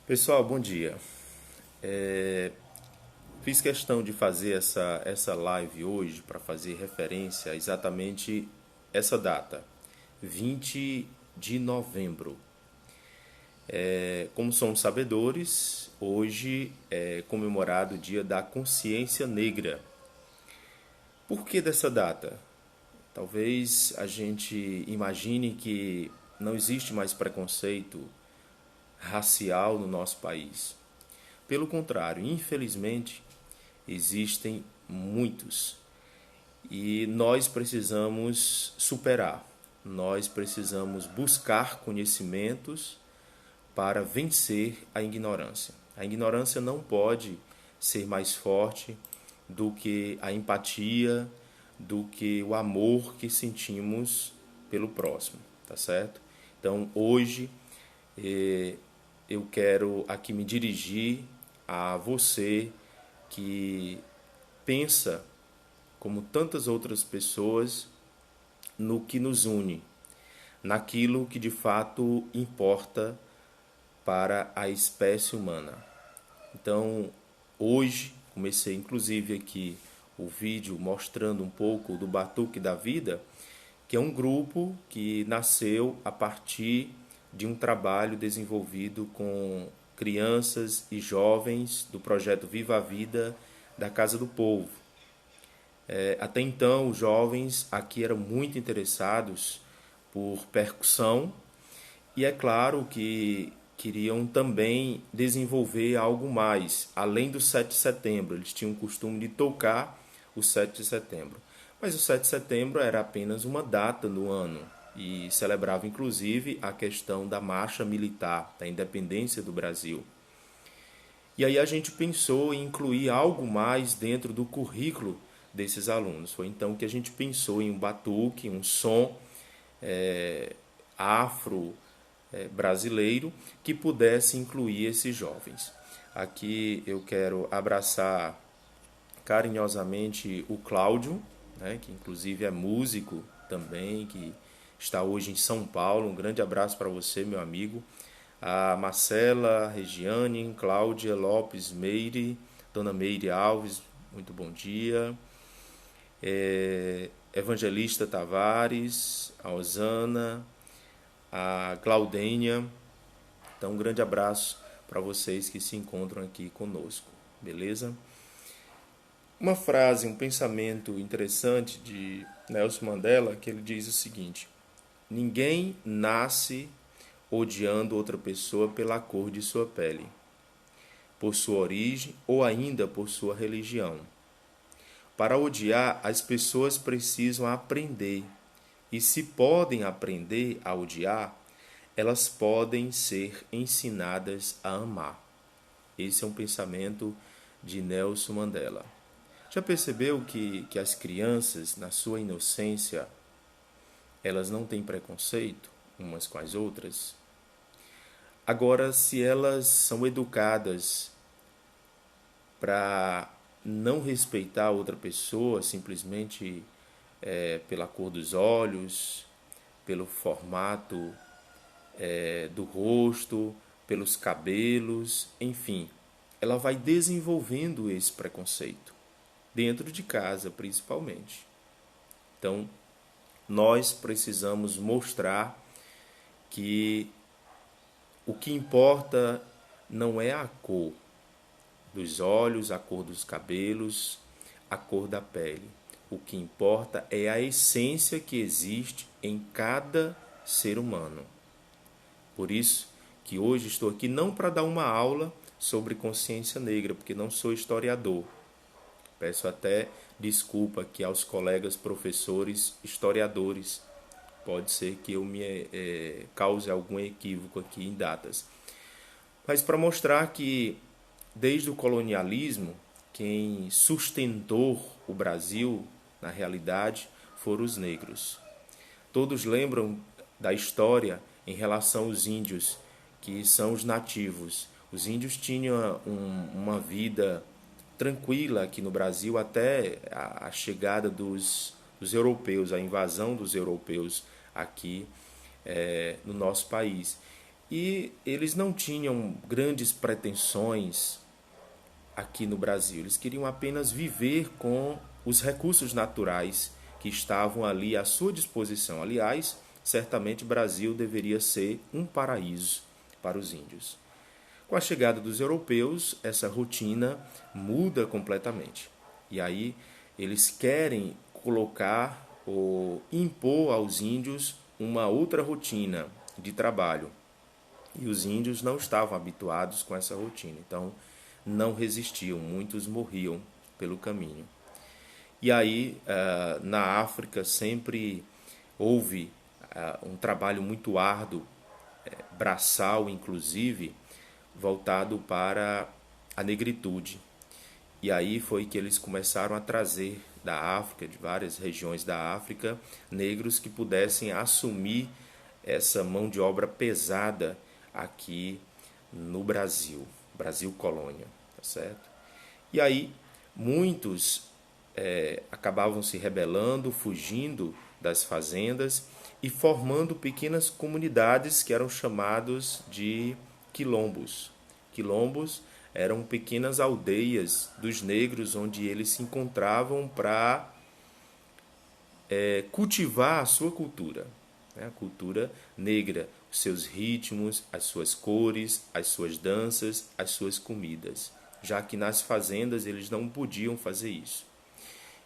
Pessoal, bom dia. Fiz questão de fazer essa live hoje para fazer referência a exatamente essa data, 20 de novembro. Como somos sabedores, hoje é comemorado o Dia da Consciência Negra. Por que dessa data? Talvez a gente imagine que não existe mais preconceito racial no nosso país. Pelo contrário, infelizmente, existem muitos e nós precisamos superar, nós precisamos buscar conhecimentos para vencer a ignorância. A ignorância não pode ser mais forte do que a empatia, do que o amor que sentimos pelo próximo, tá certo? Então, hoje eu quero aqui me dirigir a você que pensa, como tantas outras pessoas, no que nos une, naquilo que de fato importa para a espécie humana. Então, hoje, comecei inclusive aqui o vídeo mostrando um pouco do Batuque da Vida, que é um grupo que nasceu a partir de um trabalho desenvolvido com crianças e jovens do projeto Viva a Vida da Casa do Povo. Até então, os jovens aqui eram muito interessados por percussão e é claro que queriam também desenvolver algo mais, além do 7 de setembro. Eles tinham o costume de tocar o 7 de setembro. Mas o 7 de setembro era apenas uma data no ano e celebrava inclusive a questão da marcha militar, da independência do Brasil. E aí a gente pensou em incluir algo mais dentro do currículo desses alunos. Foi então que a gente pensou em um batuque, um som afro brasileiro que pudesse incluir esses jovens. Aqui eu quero abraçar carinhosamente o Cláudio, né, que inclusive é músico também, que está hoje em São Paulo. Um grande abraço para você, meu amigo. A Marcela, Regiane, Cláudia Lopes Meire, Dona Meire Alves, muito bom dia. Evangelista Tavares, a Osana, a Claudênia. Então, um grande abraço para vocês que se encontram aqui conosco, beleza? Uma frase, um pensamento interessante de Nelson Mandela, que ele diz o seguinte: ninguém nasce odiando outra pessoa pela cor de sua pele, por sua origem ou ainda por sua religião. Para odiar, as pessoas precisam aprender. E se podem aprender a odiar, elas podem ser ensinadas a amar. Esse é um pensamento de Nelson Mandela. Já percebeu que as crianças, na sua inocência, elas não têm preconceito umas com as outras? Agora, se elas são educadas para não respeitar outra pessoa simplesmente pela cor dos olhos, pelo formato do rosto, pelos cabelos, enfim, ela vai desenvolvendo esse preconceito, dentro de casa principalmente. Então, nós precisamos mostrar que o que importa não é a cor dos olhos, a cor dos cabelos, a cor da pele. O que importa é a essência que existe em cada ser humano. Por isso que hoje estou aqui não para dar uma aula sobre consciência negra, porque não sou historiador. Peço até desculpa aqui aos colegas professores historiadores. Pode ser que eu me cause algum equívoco aqui em datas. Mas para mostrar que desde o colonialismo, quem sustentou o Brasil, na realidade, foram os negros. Todos lembram da história em relação aos índios, que são os nativos. Os índios tinham uma vida tranquila aqui no Brasil até a chegada dos europeus, a invasão dos europeus aqui no nosso país. E eles não tinham grandes pretensões aqui no Brasil. Eles queriam apenas viver com os recursos naturais que estavam ali à sua disposição. Aliás, certamente o Brasil deveria ser um paraíso para os índios. Com a chegada dos europeus, essa rotina muda completamente. E aí eles querem colocar ou impor aos índios uma outra rotina de trabalho. E os índios não estavam habituados com essa rotina, então não resistiam, muitos morriam pelo caminho. E aí, na África, sempre houve um trabalho muito árduo, braçal inclusive, voltado para a negritude. E aí foi que eles começaram a trazer da África, de várias regiões da África, negros que pudessem assumir essa mão de obra pesada aqui no Brasil, Brasil colônia, tá certo? E aí muitos acabavam se rebelando, fugindo das fazendas e formando pequenas comunidades que eram chamados de quilombos. Quilombos eram pequenas aldeias dos negros onde eles se encontravam para cultivar a sua cultura, né? A cultura negra, os seus ritmos, as suas cores, as suas danças, as suas comidas, já que nas fazendas eles não podiam fazer isso.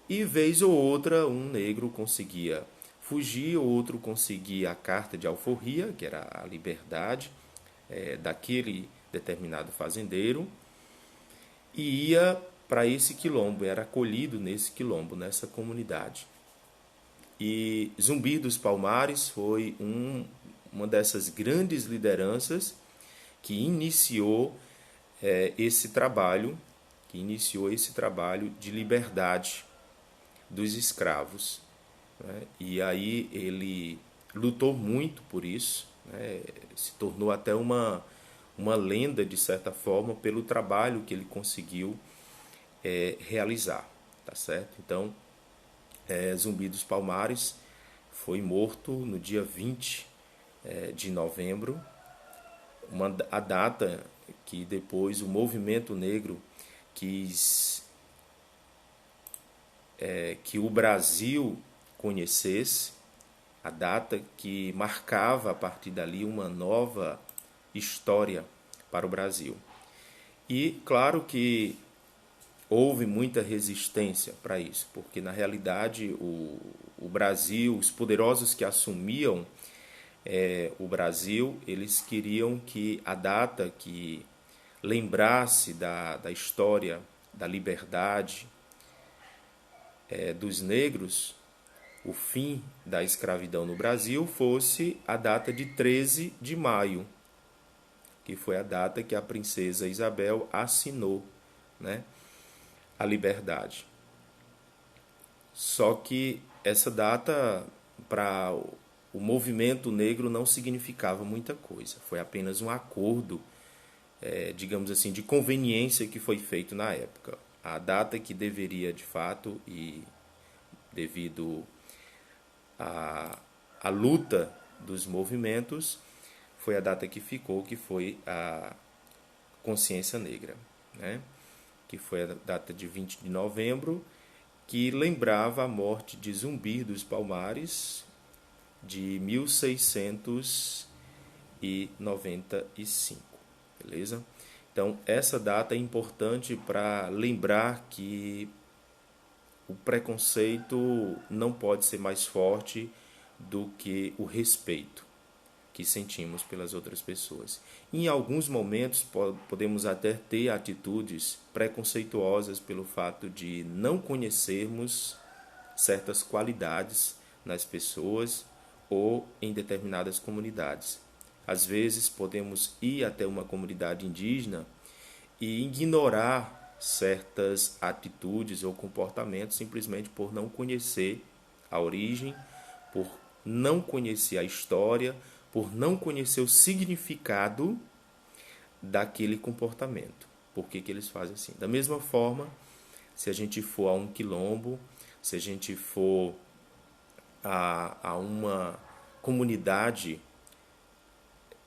E vez ou outra um negro conseguia fugir, outro conseguia a carta de alforria, que era a liberdade daquele determinado fazendeiro, e ia para esse quilombo, era acolhido nesse quilombo, nessa comunidade. E Zumbi dos Palmares foi uma dessas grandes lideranças que iniciou esse trabalho, de liberdade dos escravos, né? E aí ele lutou muito por isso, né? Se tornou até uma lenda, de certa forma, pelo trabalho que ele conseguiu realizar, tá certo? Então, Zumbi dos Palmares foi morto no dia 20 de novembro, a data que depois o movimento negro quis que o Brasil conhecesse, a data que marcava a partir dali uma nova história para o Brasil. E claro que houve muita resistência para isso, porque na realidade o Brasil, os poderosos que assumiam o Brasil, eles queriam que a data que lembrasse da história da liberdade dos negros, o fim da escravidão no Brasil, fosse a data de 13 de maio, que foi a data que a princesa Isabel assinou, né, a liberdade. Só que essa data, para o movimento negro, não significava muita coisa. Foi apenas um acordo, digamos assim, de conveniência que foi feito na época. A data que deveria, de fato, e devido à luta dos movimentos, foi a data que ficou, que foi a Consciência Negra, né? Que foi a data de 20 de novembro, que lembrava a morte de Zumbi dos Palmares de 1695, beleza? Então, essa data é importante para lembrar que o preconceito não pode ser mais forte do que o respeito que sentimos pelas outras pessoas. Em alguns momentos podemos até ter atitudes preconceituosas pelo fato de não conhecermos certas qualidades nas pessoas ou em determinadas comunidades. Às vezes podemos ir até uma comunidade indígena e ignorar certas atitudes ou comportamentos simplesmente por não conhecer a origem, por não conhecer a história, por não conhecer o significado daquele comportamento. Por que eles fazem assim? Da mesma forma, se a gente for a um quilombo, se a gente for a uma comunidade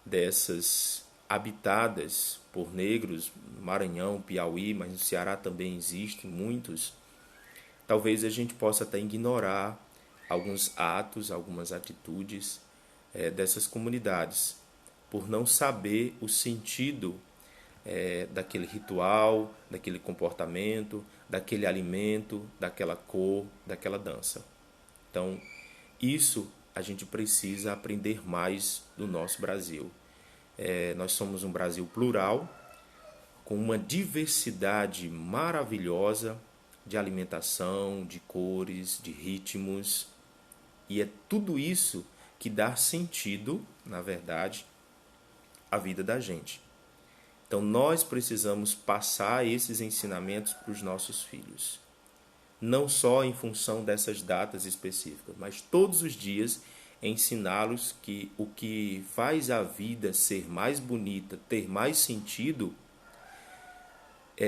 dessas habitadas por negros, no Maranhão, Piauí, mas no Ceará também existem muitos, talvez a gente possa até ignorar alguns atos, algumas atitudes dessas comunidades, por não saber o sentido daquele ritual, daquele comportamento, daquele alimento, daquela cor, daquela dança. Então, isso a gente precisa aprender mais do nosso Brasil. Nós somos um Brasil plural, com uma diversidade maravilhosa de alimentação, de cores, de ritmos. E é tudo isso que dá sentido, na verdade, à vida da gente. Então nós precisamos passar esses ensinamentos para os nossos filhos. Não só em função dessas datas específicas, mas todos os dias ensiná-los que o que faz a vida ser mais bonita, ter mais sentido,